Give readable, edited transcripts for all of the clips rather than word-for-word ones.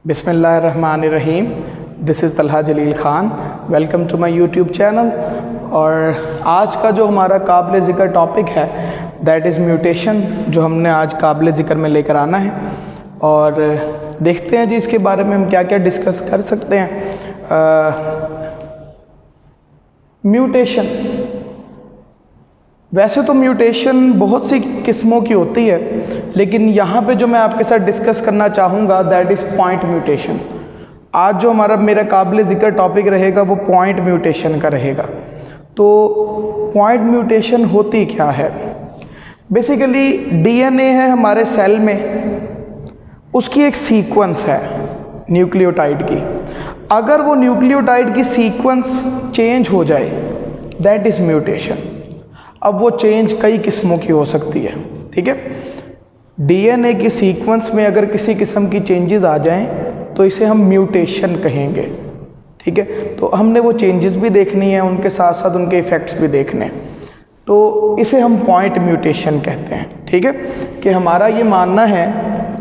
बिस्मिल्लाहिर्रहमानिर्रहीम। This is Talha Jalil Khan. Welcome to my YouTube channel. और आज का जो हमारा काबिल ज़िक्र टॉपिक है दैट इज़ म्यूटेशन, जो हमने आज काबिल ज़िक्र में लेकर आना है। और देखते हैं जी इसके बारे में हम क्या क्या डिस्कस कर सकते हैं। म्यूटेशन, वैसे तो म्यूटेशन बहुत सी किस्मों की होती है, लेकिन यहाँ पे जो मैं आपके साथ डिस्कस करना चाहूँगा दैट इज़ पॉइंट म्यूटेशन। आज जो मेरा काबिल ज़िक्र टॉपिक रहेगा वो पॉइंट म्यूटेशन का रहेगा। तो पॉइंट म्यूटेशन होती क्या है? बेसिकली डीएनए है हमारे सेल में, उसकी एक सीक्वेंस है न्यूक्लियोटाइड की। अगर वो न्यूक्लियोटाइड की सीक्वेंस चेंज हो जाए दैट इज़ म्यूटेशन। अब वो चेंज कई किस्मों की हो सकती है, ठीक है। डीएनए की सीक्वेंस में अगर किसी किस्म की चेंजेस आ जाएं तो इसे हम म्यूटेशन कहेंगे, ठीक है। तो हमने वो चेंजेस भी देखनी है, उनके साथ साथ उनके इफ़ेक्ट्स भी देखने हैं। तो इसे हम पॉइंट म्यूटेशन कहते हैं, ठीक है। कि हमारा ये मानना है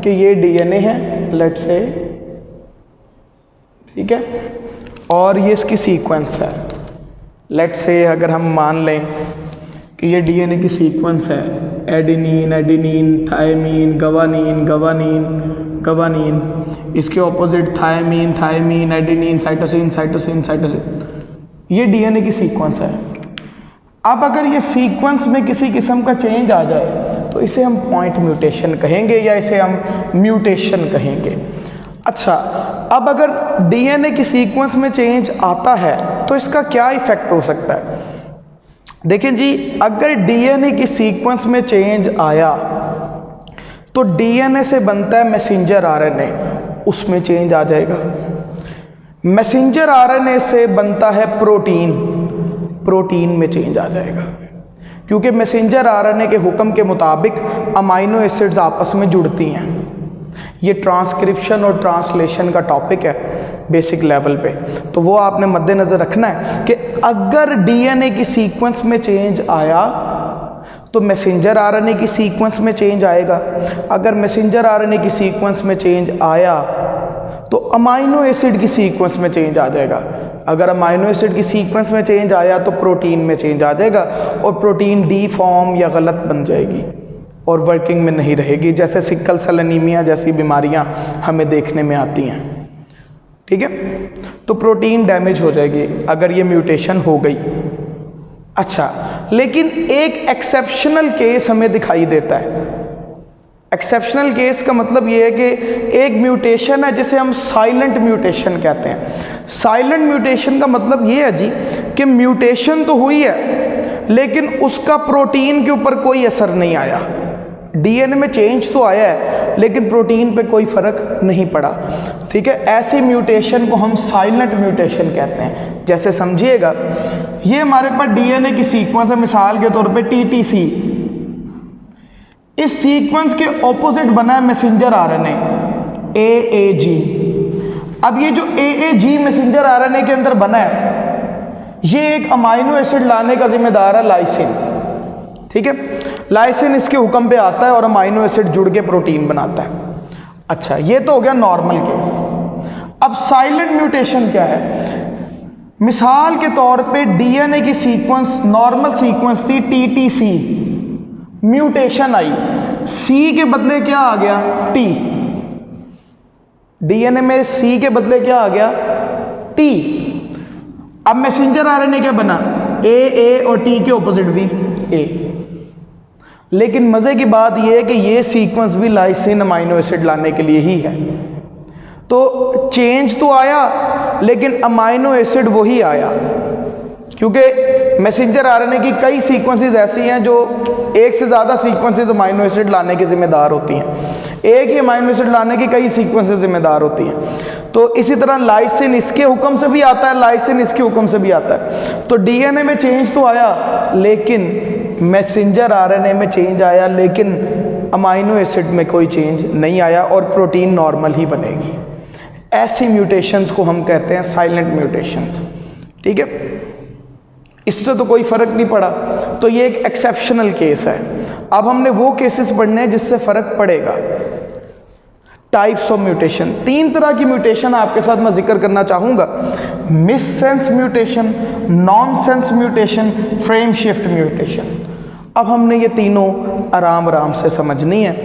कि ये डीएनए है लेट्स से, ठीक है, और ये इसकी सीक्वेंस है लेट्स से। अगर हम मान लें कि ये डीएनए की सीक्वेंस है, adenine adenine, thymine, guanine guanine guanine, इसके opposite thymine thymine, adenine, cytosine cytosine cytosine, ये डीएनए की सीक्वेंस है। अब अगर ये सीक्वेंस में किसी किस्म का चेंज आ जाए तो इसे हम पॉइंट म्यूटेशन कहेंगे या इसे हम म्यूटेशन कहेंगे। अच्छा, अब अगर डीएनए की सीक्वेंस में चेंज आता है तो इसका क्या इफ़ेक्ट हो सकता है? देखिए जी, अगर डीएनए की सीक्वेंस में चेंज आया तो डीएनए से बनता है मैसेंजर आरएनए, उसमें चेंज आ जाएगा। मैसेंजर आरएनए से बनता है प्रोटीन, प्रोटीन में चेंज आ जाएगा, क्योंकि मैसेंजर आरएनए के हुक्म के मुताबिक अमाइनो एसिड्स आपस में जुड़ती हैं। ये ट्रांसक्रिप्शन और ट्रांसलेशन का टॉपिक है बेसिक लेवल पे, तो वो आपने मद्देनज़र रखना है कि अगर डीएनए की सीक्वेंस में चेंज आया तो मैसेंजर आरएनए की सीक्वेंस में चेंज आएगा। अगर मैसेंजर आरएनए की सीक्वेंस में चेंज आया तो अमाइनो एसिड की सीक्वेंस में चेंज आ जाएगा। अगर अमाइनो एसिड की सीक्वेंस में चेंज आया तो प्रोटीन में चेंज आ जाएगा, और प्रोटीन डी फॉर्म या गलत बन जाएगी और वर्किंग में नहीं रहेगी, जैसे सिकल सेल एनीमिया जैसी बीमारियां हमें देखने में आती हैं, ठीक है। तो प्रोटीन डैमेज हो जाएगी अगर ये म्यूटेशन हो गई। अच्छा, लेकिन एक एक्सेप्शनल केस हमें दिखाई देता है। एक्सेप्शनल केस का मतलब ये है कि एक म्यूटेशन है जिसे हम साइलेंट म्यूटेशन कहते हैं। साइलेंट म्यूटेशन का मतलब ये है जी कि म्यूटेशन तो हुई है लेकिन उसका प्रोटीन के ऊपर कोई असर नहीं आया। डीएनए में चेंज तो आया है लेकिन प्रोटीन पे कोई फर्क नहीं पड़ा, ठीक है। ऐसी म्यूटेशन को हम साइलेंट म्यूटेशन कहते हैं। जैसे समझिएगा, ये हमारे पास डीएनए की सीक्वेंस है, मिसाल के तौर पे टीटीसी। इस सीक्वेंस के ऑपोजिट बना है मैसेंजर आरएनए एएजी। अब ये जो एएजी मैसेंजर आरएनए के अंदर बना है, ये एक अमाइनो एसिड लाने का जिम्मेदार है लाइसिन, ठीक है। लाइसिन इसके हुक्म पे आता है और अमाइनो एसिड जुड़ के प्रोटीन बनाता है। अच्छा, ये तो हो गया नॉर्मल केस। अब साइलेंट म्यूटेशन क्या है? मिसाल के तौर पे डीएनए की सीक्वेंस नॉर्मल सीक्वेंस थी टीटीसी, म्यूटेशन आई, सी के बदले क्या आ गया? टी। डीएनए में सी के बदले क्या आ गया? टी। अब मैसेंजर आरएनए क्या बना? ए और टी के ऑपोजिट भी ए। लेकिन मज़े की बात यह है कि ये सीक्वेंस भी लाइसिन अमाइनो एसिड लाने के लिए ही है। तो चेंज तो आया लेकिन अमाइनो एसिड वही आया, क्योंकि मैसेंजर आरएनए की कई सीक्वेंसेस ऐसी हैं जो एक से ज़्यादा सीक्वेंसेस अमाइनो एसिड लाने की जिम्मेदार होती हैं, एक ही अमाइनो एसिड लाने की कई सीक्वेंसेस जिम्मेदार होती हैं। तो इसी तरह लाइसिन इसके हुक्म से भी आता है, लाइसिन इसके हुक्म से भी आता है। तो डीएनए में चेंज तो आया लेकिन मैसेंजर आरएनए में चेंज आया, लेकिन अमाइनो एसिड में कोई चेंज नहीं आया और प्रोटीन नॉर्मल ही बनेगी। ऐसी म्यूटेशंस को हम कहते हैं साइलेंट म्यूटेशंस, ठीक है। इससे तो कोई फ़र्क नहीं पड़ा, तो ये एक एक्सेप्शनल केस है। अब हमने वो केसेस पढ़ने हैं जिससे फ़र्क पड़ेगा। टाइप्स ऑफ म्यूटेशन, 3 तरह की म्यूटेशन आपके साथ मैं जिक्र करना चाहूँगा। Miss sense mutation, non sense mutation, frame shift mutation. अब हमने ये तीनों आराम आराम से समझनी है।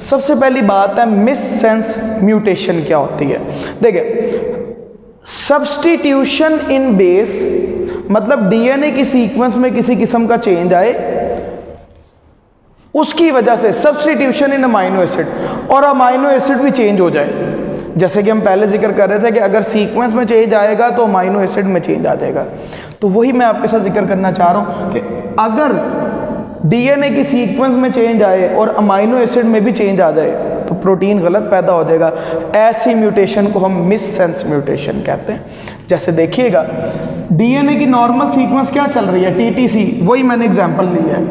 सबसे पहली बात है मिस सेंस म्यूटेशन क्या होती है। देखिए, सब्स्टिट्यूशन इन बेस, मतलब डीएनए की सीक्वेंस में किसी किस्म का चेंज आए, उसकी वजह से सब्स्टिट्यूशन इन अमाइनो एसिड, और अमाइनो एसिड भी चेंज हो जाए। जैसे कि हम पहले जिक्र कर रहे थे कि अगर सीक्वेंस में चेंज आएगा तो अमाइनो एसिड में चेंज आ जाएगा। तो वही मैं आपके साथ जिक्र करना चाह रहा हूं कि अगर डीएनए की सीक्वेंस में चेंज आए और अमाइनो एसिड में भी चेंज आ जाए तो प्रोटीन गलत पैदा हो जाएगा। ऐसी म्यूटेशन को हम मिस सेंस म्यूटेशन कहते हैं। जैसे देखिएगा, डीएनए की नॉर्मल सीक्वेंस क्या चल रही है, टीटीसी, वही मैंने एग्जांपल लिया है,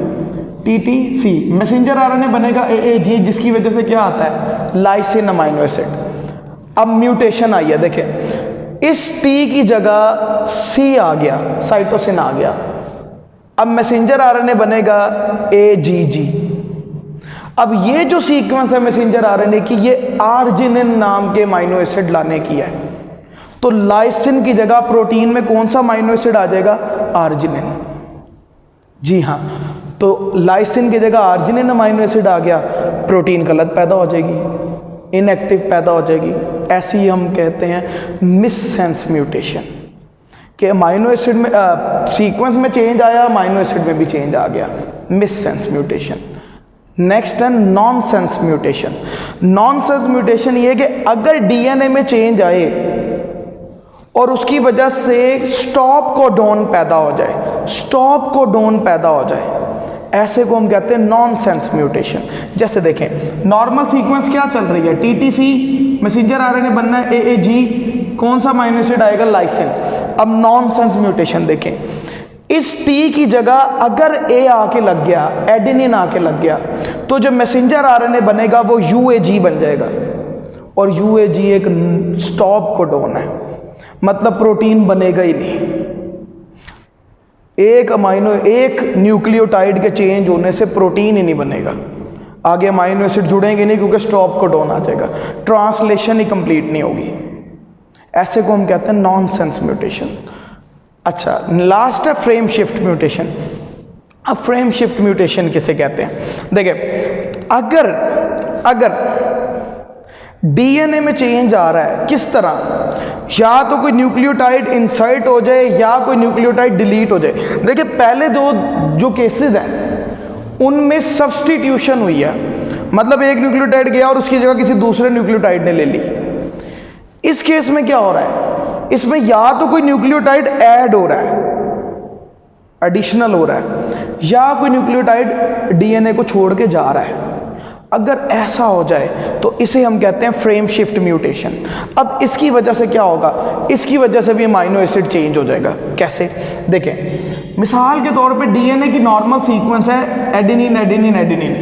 टीटीसी। मैसेंजर आरएनए बनेगा एएजी, जिसकी वजह से क्या आता है, लाइसिन अमाइनो एसिड। अब म्यूटेशन आई है, देखें, इस टी की जगह सी आ गया, साइटोसिन आ गया। अब मैसेंजर आरएनए बनेगा एजीजी। अब ये जो सीक्वेंस है मैसेंजर आरएनए की, ये आर्जिनिन नाम के अमाइनो एसिड लाने की है। तो लाइसिन की जगह प्रोटीन में कौन सा अमाइनो एसिड आ जाएगा, आर्जिनिन। जी हाँ, तो लाइसिन की जगह आर्जिनिन अमाइनो एसिड आ गया, प्रोटीन गलत पैदा हो जाएगी, इनएक्टिव पैदा हो जाएगी। ऐसी हम कहते हैं मिस सेंस म्यूटेशन, कि अमाइनो एसिड में सीक्वेंस में चेंज आया, अमाइनो एसिड में भी चेंज आ गया, मिस सेंस म्यूटेशन। नेक्स्ट है non sense mutation. Non sense mutation ये कि अगर डीएनए में चेंज आए और उसकी वजह से स्टॉप कोडोन पैदा हो जाए, स्टॉप कोडोन पैदा हो जाए, ऐसे को हम कहते हैं नॉन सेंस म्यूटेशन। जैसे देखें, नॉर्मल सीक्वेंस क्या चल रही है, टीटीसी, मैसेंजर आरएनए बनना है एएजी, कौन सा अमाइनो एसिड आएगा, लाइसिन। अब नॉन सेंस म्यूटेशन देखें, इस टी की जगह अगर ए आके लग गया, एडेनिन आके लग गया, तो जो मैसेंजर आरएनए बनेगा वो यूएजी बन जाएगा। और यूएजी एक स्टॉप कोडोन है, मतलब प्रोटीन बनेगा ही नहीं। एक न्यूक्लियोटाइड के चेंज होने से प्रोटीन ही नहीं बनेगा, आगे अमाइनो एसिड जुड़ेंगे नहीं, क्योंकि स्टॉप कोडोन आ जाएगा, ट्रांसलेशन ही कंप्लीट नहीं होगी। ऐसे को हम कहते हैं नॉन सेंस म्यूटेशन। अच्छा, लास्ट है फ्रेम शिफ्ट म्यूटेशन। अब फ्रेम शिफ्ट म्यूटेशन किसे कहते हैं, देखिए, अगर डीएनए में चेंज आ रहा है, किस तरह, या तो कोई न्यूक्लियोटाइड इंसर्ट हो जाए या कोई न्यूक्लियोटाइड डिलीट हो जाए। देखिए, पहले जो केसेस हैं उनमें सब्स्टिट्यूशन हुई है, मतलब एक न्यूक्लियोटाइड गया और उसकी जगह किसी दूसरे न्यूक्लियोटाइड ने ले ली। इस केस में क्या हो रहा है, इसमें या तो कोई न्यूक्लियोटाइड ऐड हो रहा है, एडिशनल हो रहा है, या कोई न्यूक्लियोटाइड डीएनए को छोड़ के जा रहा है। अगर ऐसा हो जाए तो इसे हम कहते हैं फ्रेम शिफ्ट म्यूटेशन। अब इसकी वजह से क्या होगा, इसकी वजह से भी अमाइनो एसिड चेंज हो जाएगा। कैसे, देखें, मिसाल के तौर पे डीएनए की नॉर्मल सीक्वेंस है एडेनिन एडेनिन एडेनिन,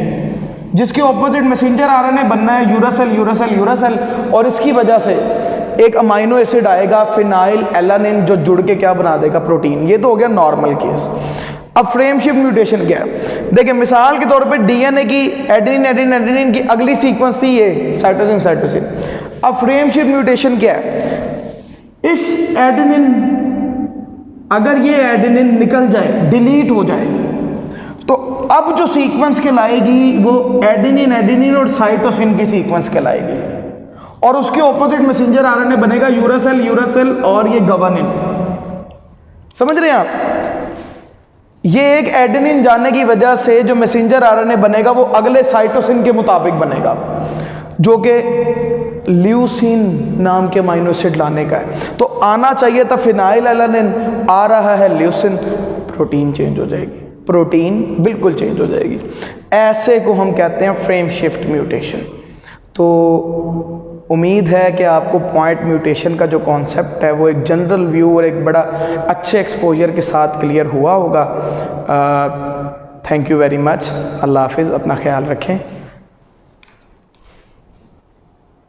जिसके ऑपोजिट मैसेंजर आरएनए बनना है यूरासिल यूरासिल यूरासिल, और इसकी वजह से एक अमाइनो एसिड आएगा फिनाइल एलानिन, जो जुड़ के क्या बना देगा, प्रोटीन। ये तो हो गया नॉर्मल केस। अब फ्रेम शिफ्ट म्यूटेशन क्या है, देखिए, मिसाल के तौर पे डीएनए की एडेनिन एडेनिन एडेनिन की अगली सीक्वेंस थी ये साइटोसिन साइटोसिन। अब फ्रेम शिफ्ट म्यूटेशन क्या है, इस एडेनिन, अगर ये एडेनिन निकल जाए, डिलीट हो जाए, तो अब जो सीक्वेंस कहलाएगी वो एडेनिन एडेनिन और साइटोसिन की सीक्वेंस कहलाएगी, और उसके ऑपोजिट मैसेंजर आरएनए बनेगा यूरासिल यूरासिल और ये गवानिन। समझ रहे हैं आप, ये एक एडेनिन जाने की वजह से जो मैसेंजर आरएनए बनेगा वो अगले साइटोसिन के मुताबिक बनेगा, जो कि ल्यूसीन नाम के अमाइनो एसिड लाने का है। तो आना चाहिए था फिनाइल एलानिन, आ रहा है ल्यूसीन, प्रोटीन चेंज हो जाएगी, प्रोटीन बिल्कुल चेंज हो जाएगी। ऐसे को हम कहते हैं फ्रेम शिफ्ट म्यूटेशन। तो उम्मीद है कि आपको पॉइंट म्यूटेशन का जो कॉन्सेप्ट है वो एक जनरल व्यू और एक बड़ा अच्छे एक्सपोजर के साथ क्लियर हुआ होगा। Thank you very much. अल्लाह हाफिज़, अपना ख्याल रखें।